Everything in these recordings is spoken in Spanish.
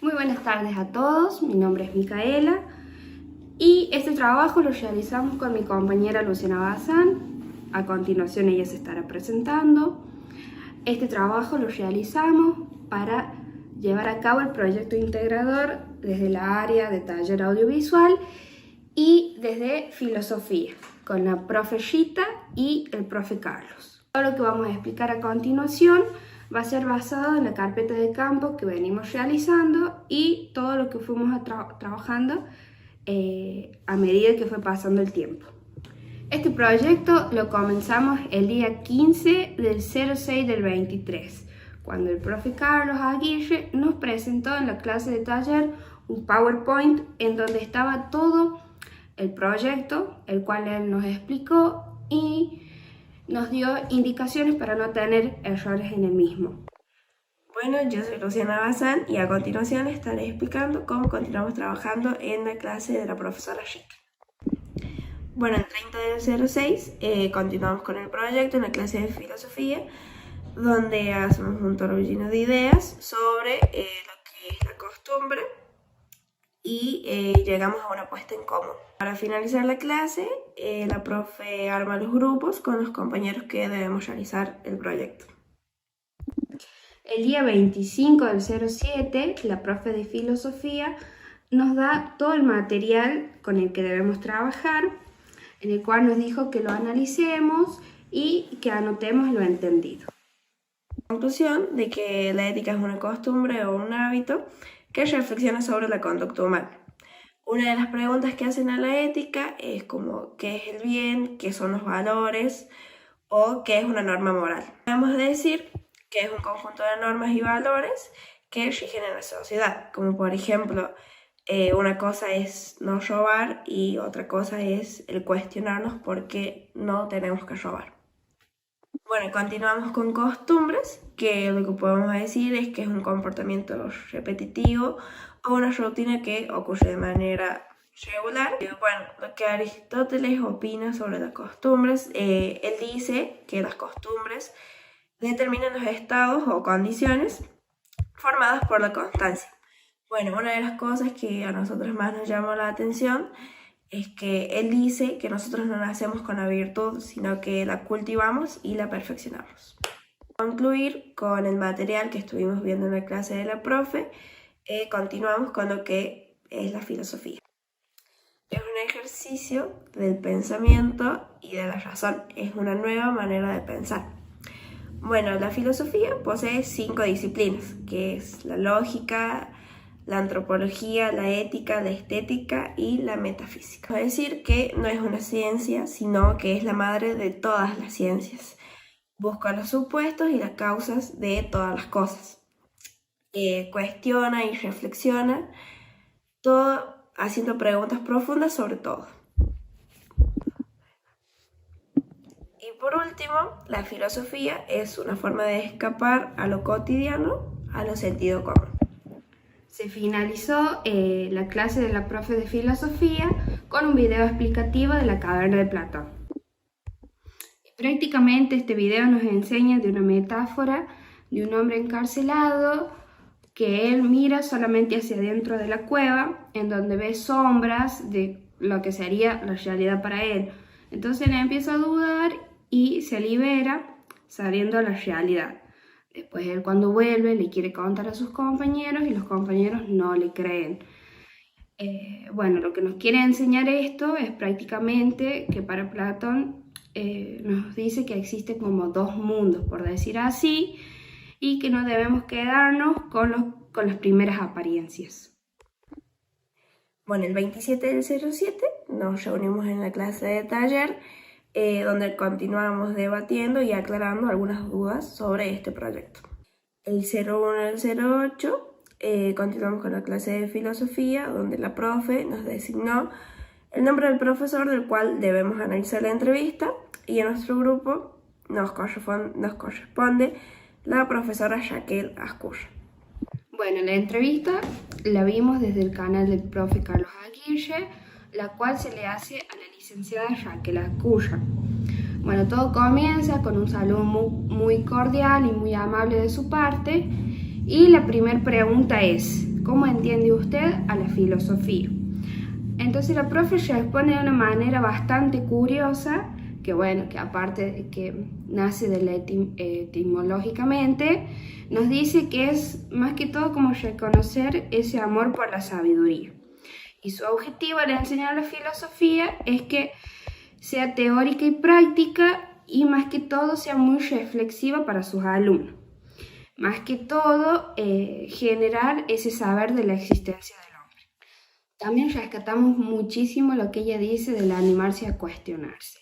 Muy buenas tardes a todos, mi nombre es Micaela y este trabajo lo realizamos con mi compañera Luciana Bazán. A continuación ella se estará presentando. Este trabajo lo realizamos para llevar a cabo el proyecto integrador desde la área de taller audiovisual y desde filosofía, con la profe Rita y el profe Carlos. Todo lo que vamos a explicar a continuación va a ser basado en la carpeta de campo que venimos realizando y todo lo que fuimos trabajando a medida que fue pasando el tiempo. Este proyecto lo comenzamos el día 15 del 06 del 23, cuando el profe Carlos Aguirre nos presentó en la clase de taller un PowerPoint en donde estaba todo el proyecto, el cual él nos explicó y nos dio indicaciones para no tener errores en el mismo. Bueno, yo soy Luciana Bazán y a continuación estaré explicando cómo continuamos trabajando en la clase de la profesora Rita. Bueno, el 30 del 06 continuamos con el proyecto en la clase de filosofía, donde hacemos un torbellino de ideas sobre lo que es la costumbre y llegamos a una puesta en común. Para finalizar la clase, la profe arma los grupos con los compañeros que debemos realizar el proyecto. El día 25 del 07, la profe de filosofía nos da todo el material con el que debemos trabajar, en el cual nos dijo que lo analicemos y que anotemos lo entendido. Conclusión de que la ética es una costumbre o un hábito que reflexiona sobre la conducta humana. Una de las preguntas que hacen a la ética es como ¿qué es el bien? ¿Qué son los valores? ¿O qué es una norma moral? Podemos decir que es un conjunto de normas y valores que rigen en la sociedad, como por ejemplo una cosa es no robar y otra cosa es el cuestionarnos por qué no tenemos que robar. Bueno, continuamos con costumbres, que lo que podemos decir es que es un comportamiento repetitivo o una rutina que ocurre de manera regular. Bueno, lo que Aristóteles opina sobre las costumbres, él dice que las costumbres determinan los estados o condiciones formadas por la constancia. Bueno, una de las cosas que a nosotros más nos llamó la atención es que él dice que nosotros no nacemos con la virtud, sino que la cultivamos y la perfeccionamos. Concluir con el material que estuvimos viendo en la clase de la profe, continuamos con lo que es la filosofía. Es un ejercicio del pensamiento y de la razón, es una nueva manera de pensar. Bueno, la filosofía posee 5 disciplinas, que es la lógica, la antropología, la ética, la estética y la metafísica. Es decir, que no es una ciencia, sino que es la madre de todas las ciencias. Busca los supuestos y las causas de todas las cosas. Cuestiona y reflexiona, todo haciendo preguntas profundas sobre todo. Y por último, la filosofía es una forma de escapar a lo cotidiano, a lo sentido común. Se finalizó la clase de la profe de filosofía con un video explicativo de la caverna de Platón. Prácticamente este video nos enseña de una metáfora de un hombre encarcelado que él mira solamente hacia adentro de la cueva, en donde ve sombras de lo que sería la realidad para él. Entonces él empieza a dudar y se libera saliendo a la realidad. Después él cuando vuelve le quiere contar a sus compañeros y los compañeros no le creen. Bueno, lo que nos quiere enseñar esto es prácticamente que para Platón nos dice que existen como 2 mundos, por decir así, y que no debemos quedarnos con las primeras apariencias. Bueno, el 27 del 07 nos reunimos en la clase de taller, donde continuamos debatiendo y aclarando algunas dudas sobre este proyecto. El 01 del 08 continuamos con la clase de filosofía, donde la profe nos designó el nombre del profesor del cual debemos analizar la entrevista, y en nuestro grupo nos corresponde la profesora Raquel Asculla. Bueno, la entrevista la vimos desde el canal del profe Carlos Aguirre, la cual se le hace a la licenciada Raquel Asculla. Bueno, todo comienza con un saludo muy cordial y muy amable de su parte, y la primera pregunta es ¿cómo entiende usted a la filosofía? Entonces la profe responde de una manera bastante curiosa, que bueno, que aparte de que nace de etimológicamente, nos dice que es más que todo como reconocer ese amor por la sabiduría. Y su objetivo al enseñar la filosofía es que sea teórica y práctica y más que todo sea muy reflexiva para sus alumnos. Más que todo, generar ese saber de la existencia del hombre. También rescatamos muchísimo lo que ella dice del animarse a cuestionarse.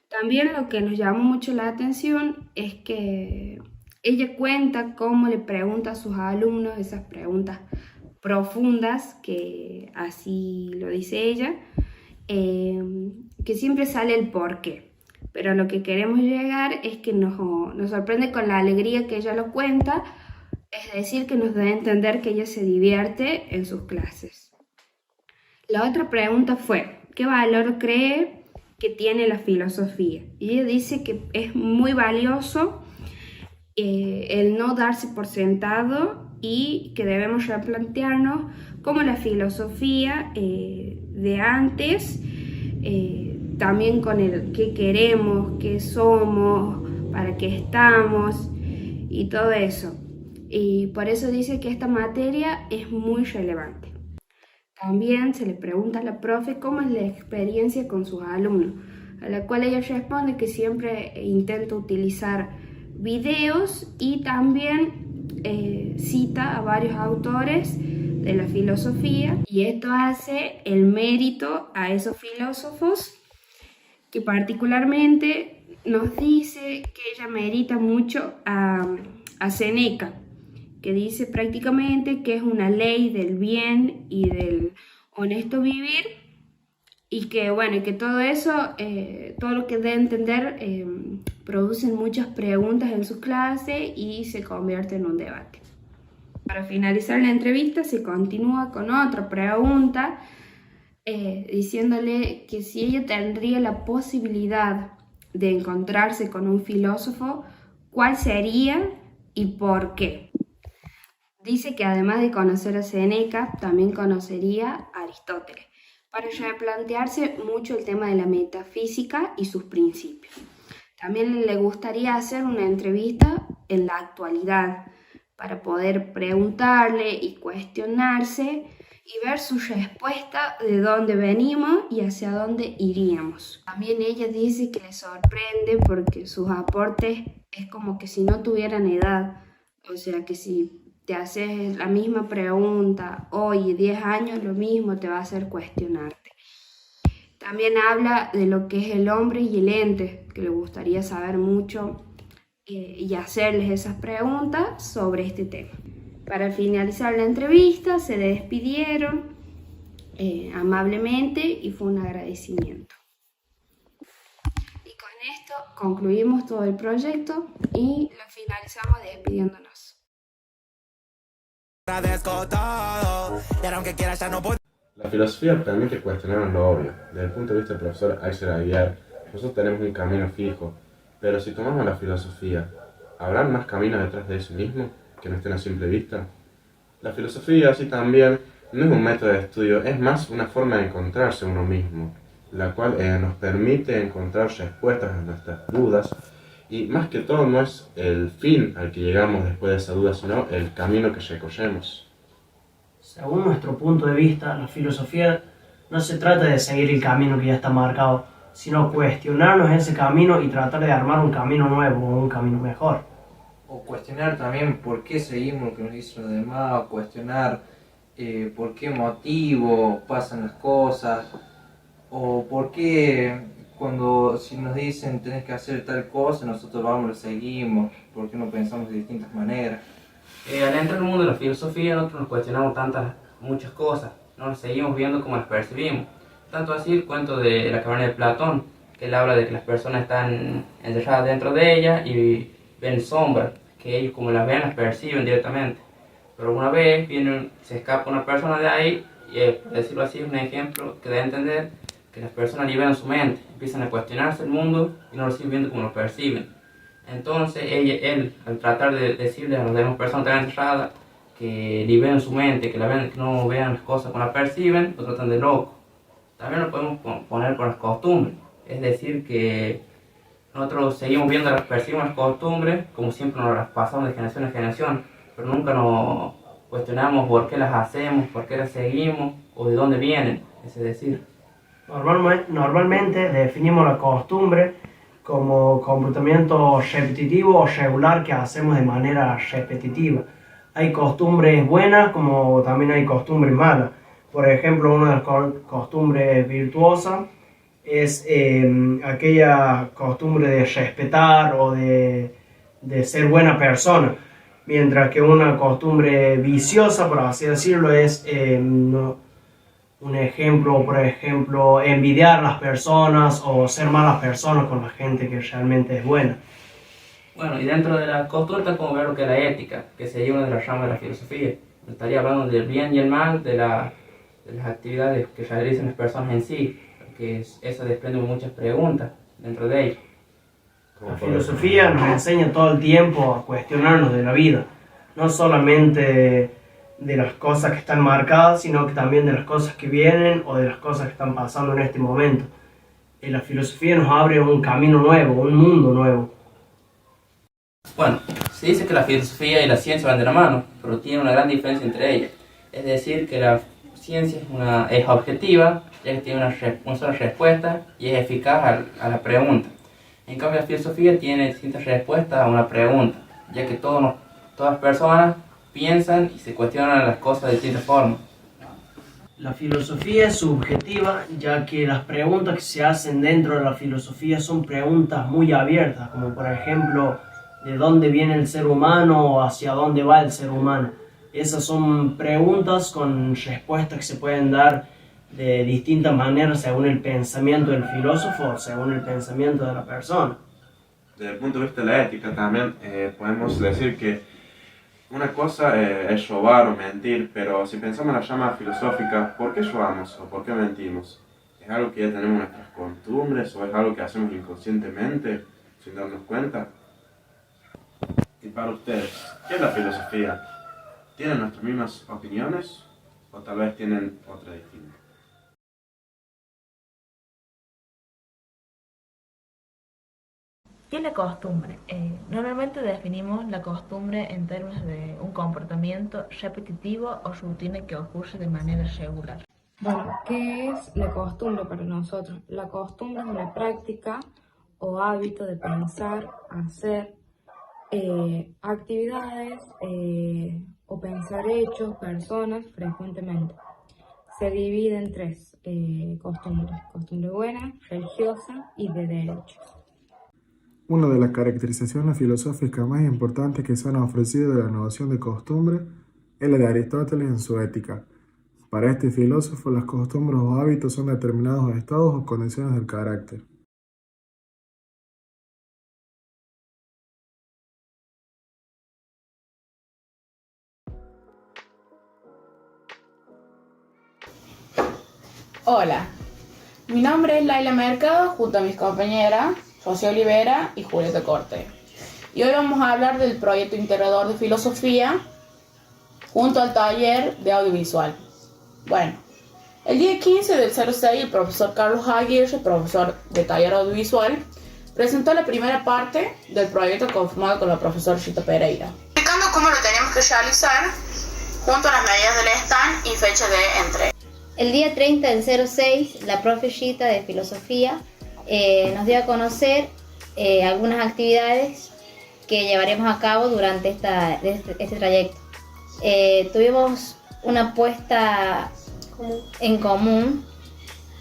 También lo que nos llamó mucho la atención es que ella cuenta cómo le pregunta a sus alumnos esas preguntas profundas, que así lo dice ella, que siempre sale el porqué. Pero a lo que queremos llegar es que nos sorprende con la alegría que ella lo cuenta, es decir, que nos da a entender que ella se divierte en sus clases. La otra pregunta fue, ¿qué valor cree que tiene la filosofía? Y ella dice que es muy valioso el no darse por sentado y que debemos replantearnos cómo la filosofía de antes, también con el qué queremos, qué somos, para qué estamos y todo eso. Y por eso dice que esta materia es muy relevante. También se le pregunta a la profe cómo es la experiencia con sus alumnos, a la cual ella responde que siempre intenta utilizar videos y también cita a varios autores de la filosofía, y esto hace el mérito a esos filósofos, que particularmente nos dice que ella merita mucho a Séneca, que dice prácticamente que es una ley del bien y del honesto vivir, y que bueno, que todo eso, todo lo que dé a entender, producen muchas preguntas en sus clases y se convierte en un debate. Para finalizar la entrevista se continúa con otra pregunta, diciéndole que si ella tendría la posibilidad de encontrarse con un filósofo, ¿cuál sería y por qué? Dice que además de conocer a Séneca, también conocería a Aristóteles, para replantearse mucho el tema de la metafísica y sus principios. También le gustaría hacer una entrevista en la actualidad, para poder preguntarle y cuestionarse y ver su respuesta de dónde venimos y hacia dónde iríamos. También ella dice que le sorprende porque sus aportes es como que si no tuvieran edad, o sea que si te haces la misma pregunta hoy, 10 años, lo mismo te va a hacer cuestionarte. También habla de lo que es el hombre y el ente, que le gustaría saber mucho y hacerles esas preguntas sobre este tema. Para finalizar la entrevista se despidieron amablemente y fue un agradecimiento. Y con esto concluimos todo el proyecto y lo finalizamos despidiéndonos. La filosofía permite cuestionarnos lo obvio. Desde el punto de vista del profesor Axel Aguiar, nosotros tenemos un camino fijo, pero si tomamos la filosofía, ¿habrán más caminos detrás de ese mismo que no estén a simple vista? La filosofía, así también, no es un método de estudio, es más una forma de encontrarse uno mismo, la cual nos permite encontrar respuestas a nuestras dudas, y más que todo no es el fin al que llegamos después de esa duda, sino el camino que recorremos. Según nuestro punto de vista, la filosofía no se trata de seguir el camino que ya está marcado, sino cuestionarnos ese camino y tratar de armar un camino nuevo o un camino mejor. O cuestionar también por qué seguimos lo que nos dicen los demás, o cuestionar por qué motivo pasan las cosas, o por qué si nos dicen tenés que hacer tal cosa, nosotros vamos, lo seguimos, por qué no pensamos de distintas maneras. Al entrar en el mundo de la filosofía nosotros nos cuestionamos muchas cosas, no nos seguimos viendo como las percibimos. Tanto así el cuento de la caverna de Platón, que él habla de que las personas están encerradas dentro de ella y ven sombras, que ellos como las ven las perciben directamente. Pero una vez se escapa una persona de ahí, y por decirlo así es un ejemplo que da a entender que las personas liberan su mente, empiezan a cuestionarse el mundo y no lo siguen viendo como lo perciben. Entonces él al tratar de decirle a las demás personas que están encerradas que liberen su mente, que no vean las cosas como las perciben, lo tratan de loco. También lo podemos poner con las costumbres, es decir, que nosotros seguimos viendo percibimos las costumbres como siempre nos las pasamos de generación en generación, pero nunca nos cuestionamos por qué las hacemos, por qué las seguimos o de dónde vienen, es decir. Normalmente definimos la costumbre como comportamiento repetitivo o regular que hacemos de manera repetitiva. Hay costumbres buenas como también hay costumbres malas. Por ejemplo, una de las costumbres virtuosas es aquella costumbre de respetar o de ser buena persona. Mientras que una costumbre viciosa, por así decirlo, es un ejemplo, por ejemplo, envidiar a las personas o ser malas personas con la gente que realmente es buena. Bueno, y dentro de la costumbre está como ver lo que es la ética, que sería una de las ramas de la filosofía. Estaría hablando del bien y el mal, de las actividades que realizan las personas en sí, que eso desprende muchas preguntas dentro de ello. La filosofía nos enseña todo el tiempo a cuestionarnos de la vida, no solamente de las cosas que están marcadas, sino que también de las cosas que vienen o de las cosas que están pasando en este momento. Y la filosofía nos abre un camino nuevo, un mundo nuevo. Bueno, se dice que la filosofía y la ciencia van de la mano, pero tiene una gran diferencia entre ellas. Es decir, que la ciencia es objetiva, ya que tiene una sola respuesta y es eficaz a la pregunta. En cambio, la filosofía tiene distintas respuestas a una pregunta, ya que todas las personas piensan y se cuestionan las cosas de distintas formas. La filosofía es subjetiva, ya que las preguntas que se hacen dentro de la filosofía son preguntas muy abiertas, como por ejemplo, ¿de dónde viene el ser humano o hacia dónde va el ser humano? Esas son preguntas con respuestas que se pueden dar de distintas maneras según el pensamiento del filósofo o según el pensamiento de la persona. Desde el punto de vista de la ética también podemos decir que una cosa es robar o mentir, pero si pensamos en la llama filosófica, ¿por qué robamos o por qué mentimos? ¿Es algo que ya tenemos en nuestras costumbres o es algo que hacemos inconscientemente sin darnos cuenta? Y para ustedes, ¿qué es la filosofía? ¿Tienen nuestras mismas opiniones o tal vez tienen otra distinta? ¿Qué es la costumbre? Normalmente definimos la costumbre en términos de un comportamiento repetitivo o rutina que ocurre de manera regular. Bueno, ¿qué es la costumbre para nosotros? La costumbre es una práctica o hábito de pensar, hacer actividades o pensar hechos, personas frecuentemente. Se divide en tres costumbres: costumbre buena, religiosa y de derechos. Una de las caracterizaciones filosóficas más importantes que se han ofrecido de la noción de costumbre es la de Aristóteles en su Ética. Para este filósofo, las costumbres o hábitos son determinados estados o condiciones del carácter. Hola, mi nombre es Laila Mercado junto a mis compañeras Rocío Olivera y Julieta Corte. Y hoy vamos a hablar del proyecto integrador de filosofía junto al taller de audiovisual. Bueno, el día 15 del 06 el profesor Carlos Aguirre, profesor de taller audiovisual, presentó la primera parte del proyecto conformado con la profesora Rita Pereira, explicando cómo lo tenemos que realizar junto a las medidas del stand y fecha de entrega. El día 30 del 06, la profe Gita de filosofía nos dio a conocer algunas actividades que llevaremos a cabo durante este trayecto. Tuvimos una puesta en común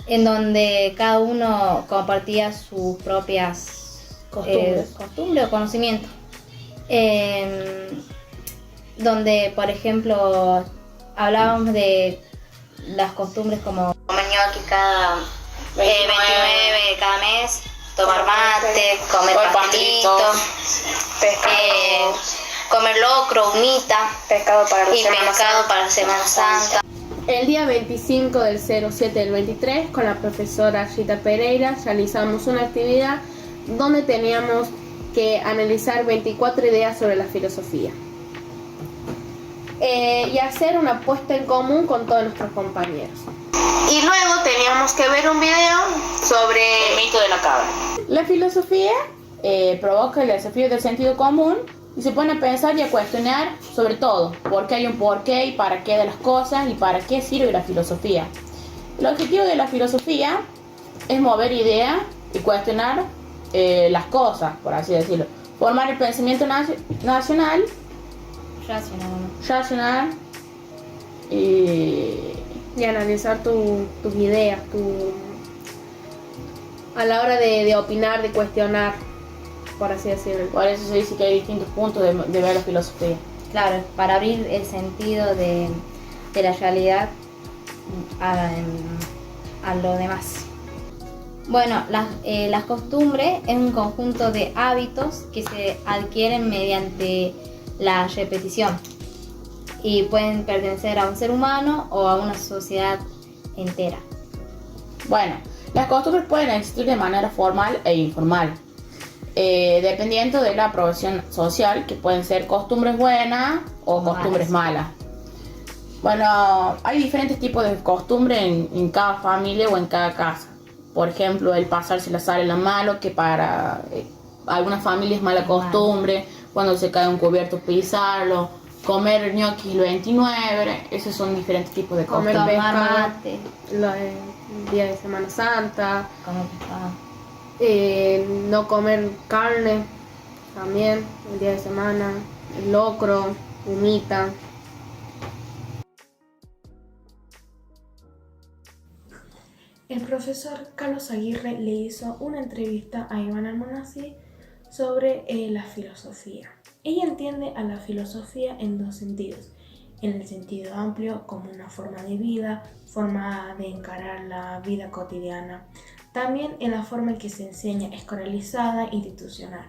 en donde cada uno compartía sus propias costumbres o conocimientos. Donde, por ejemplo, hablábamos de las costumbres como comer ñoqui cada 29 cada mes, tomar mate, comer pastelitos, comer locro, humita, pescado para Semana Santa. El día 25 del 07 del 23, con la profesora Rita Pereira, realizamos una actividad donde teníamos que analizar 24 ideas sobre la filosofía. y hacer una puesta en común con todos nuestros compañeros. Y luego teníamos que ver un video sobre el mito de la cabra. La filosofía provoca el desafío del sentido común y se pone a pensar y a cuestionar sobre todo por qué hay un porqué y para qué de las cosas y para qué sirve la filosofía. El objetivo de la filosofía es mover ideas y cuestionar las cosas, por así decirlo. Formar el pensamiento racional y analizar tus ideas, a la hora de opinar, de cuestionar, por así decirlo. Por eso se dice que hay distintos puntos de ver la filosofía. Claro, para abrir el sentido de la realidad a lo demás. Bueno, las costumbres es un conjunto de hábitos que se adquieren mediante la repetición y pueden pertenecer a un ser humano o a una sociedad entera. Bueno, las costumbres pueden existir de manera formal e informal, dependiendo de la aprobación social, que pueden ser costumbres buenas o costumbres malas. Bueno, hay diferentes tipos de costumbres en cada familia o en cada casa. Por ejemplo, el pasarse la sal en la mano, que para algunas familias es mala costumbre. Cuando se cae un cubierto, pisarlo. Comer ñoquis el 29. Esos son diferentes tipos de costumbres. Comer mate. El día de Semana Santa. Comer pescado. No comer carne también el día de semana. El locro, humita. El profesor Carlos Aguirre le hizo una entrevista a Ivana Almonacid sobre la filosofía. Ella entiende a la filosofía en dos sentidos. En el sentido amplio como una forma de vida, forma de encarar la vida cotidiana. También en la forma en que se enseña, escolarizada, institucional.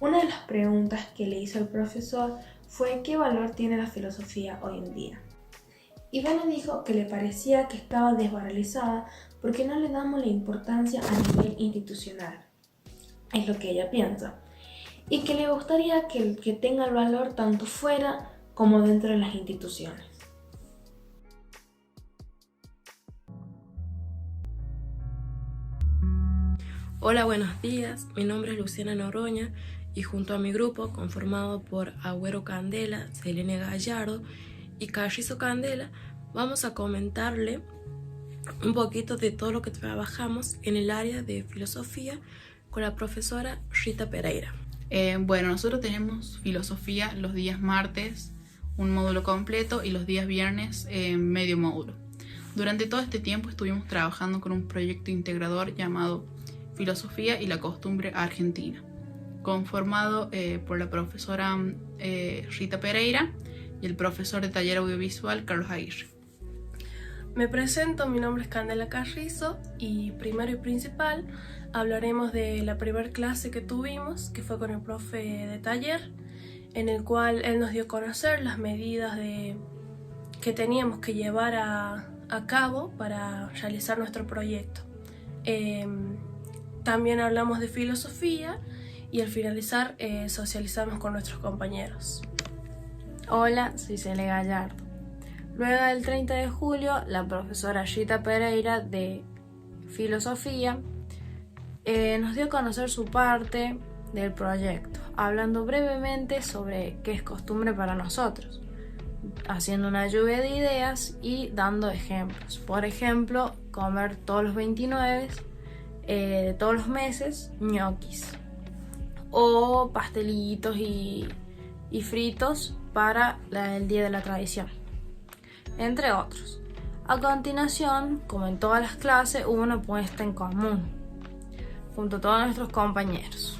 Una de las preguntas que le hizo el profesor fue ¿qué valor tiene la filosofía hoy en día? Ivana dijo que le parecía que estaba desvalorizada porque no le damos la importancia a nivel institucional. Es lo que ella piensa. Y que le gustaría que tenga el valor tanto fuera como dentro de las instituciones. Hola, buenos días. Mi nombre es Luciana Noroña y junto a mi grupo, conformado por Agüero Candela, Selene Gallardo y Carrizo Candela, vamos a comentarle un poquito de todo lo que trabajamos en el área de filosofía con la profesora Rita Pereira. Bueno, nosotros tenemos filosofía los días martes, un módulo completo, y los días viernes medio módulo. Durante todo este tiempo estuvimos trabajando con un proyecto integrador llamado Filosofía y la Costumbre Argentina, conformado por la profesora Rita Pereira y el profesor de taller audiovisual Carlos Aguirre. Me presento, mi nombre es Candela Carrizo y primero y principal hablaremos de la primera clase que tuvimos, que fue con el profe de taller, en el cual él nos dio a conocer las medidas que teníamos que llevar a cabo para realizar nuestro proyecto. También hablamos de filosofía y al finalizar socializamos con nuestros compañeros. Hola, soy Cele Gallardo. Luego del 30 de julio, la profesora Rita Pereira de Filosofía nos dio a conocer su parte del proyecto, hablando brevemente sobre qué es costumbre para nosotros, haciendo una lluvia de ideas y dando ejemplos. Por ejemplo, comer todos los 29 de todos los meses ñoquis o pastelitos y fritos para el Día de la Tradición, entre otros. A continuación, como en todas las clases, hubo una puesta en común junto a todos nuestros compañeros,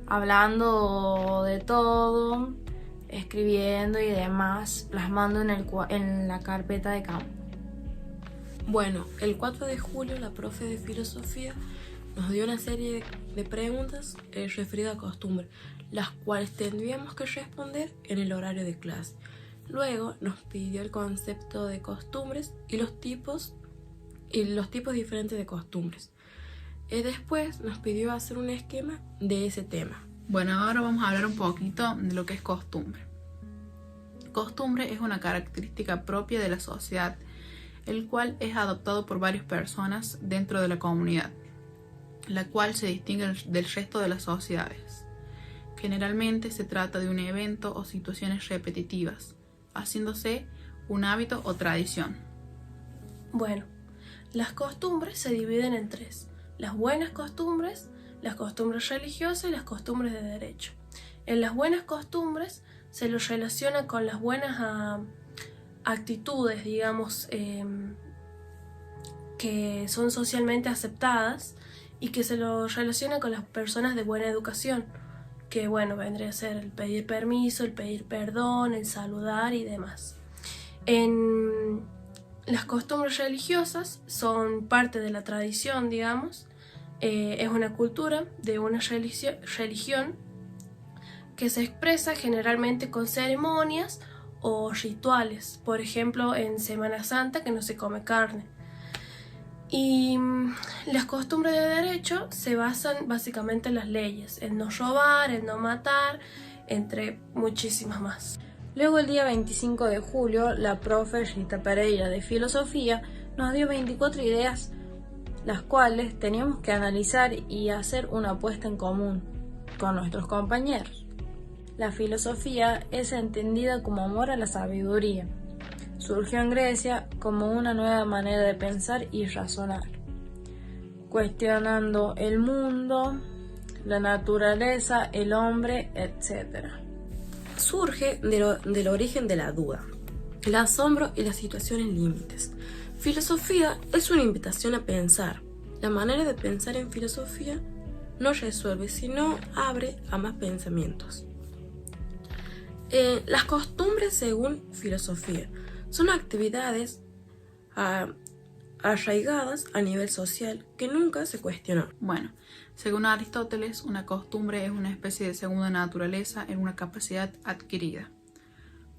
hablando de todo, escribiendo y demás, plasmando en la carpeta de campo. Bueno, el 4 de julio la profe de filosofía nos dio una serie de preguntas referidas a costumbre, las cuales tendríamos que responder en el horario de clase. Luego nos pidió el concepto de costumbres y los tipos diferentes de costumbres. Después nos pidió hacer un esquema de ese tema. Bueno, ahora vamos a hablar un poquito de lo que es costumbre. costumbre es una característica propia de la sociedad, el cual es adoptado por varias personas dentro de la comunidad, la cual se distingue del resto de las sociedades. Generalmente se trata de un evento o situaciones repetitivas, haciéndose un hábito o tradición. Bueno, las costumbres se dividen en tres: las buenas costumbres, las costumbres religiosas y las costumbres de derecho. En las buenas costumbres se los relaciona con las buenas actitudes, digamos, que son socialmente aceptadas, y que se lo relaciona con las personas de buena educación, que bueno, vendría a ser el pedir permiso, el pedir perdón, el saludar y demás. En las costumbres religiosas son parte de la tradición, digamos, es una cultura de una religión que se expresa generalmente con ceremonias o rituales. Por ejemplo, en Semana Santa, que no se come carne. Y las costumbres de derecho se basan básicamente en las leyes: en no robar, en no matar, entre muchísimas más. Luego, el día 25 de julio, la profe Rita Pereira de Filosofía nos dio 24 ideas, las cuales teníamos que analizar y hacer una puesta en común con nuestros compañeros. La filosofía es entendida como amor a la sabiduría. Surgió en Grecia como una nueva manera de pensar y razonar, cuestionando el mundo, la naturaleza, el hombre, etc. Surge del origen de la duda, el asombro y las situaciones límites. Filosofía es una invitación a pensar. La manera de pensar en filosofía no resuelve, sino abre a más pensamientos. Las costumbres, según filosofía, son actividades arraigadas a nivel social que nunca se cuestionan. Bueno, según Aristóteles, una costumbre es una especie de segunda naturaleza en una capacidad adquirida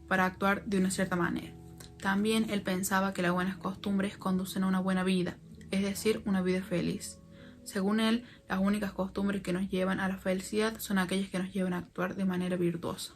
para actuar de una cierta manera. También él pensaba que las buenas costumbres conducen a una buena vida, es decir, una vida feliz. Según él, las únicas costumbres que nos llevan a la felicidad son aquellas que nos llevan a actuar de manera virtuosa.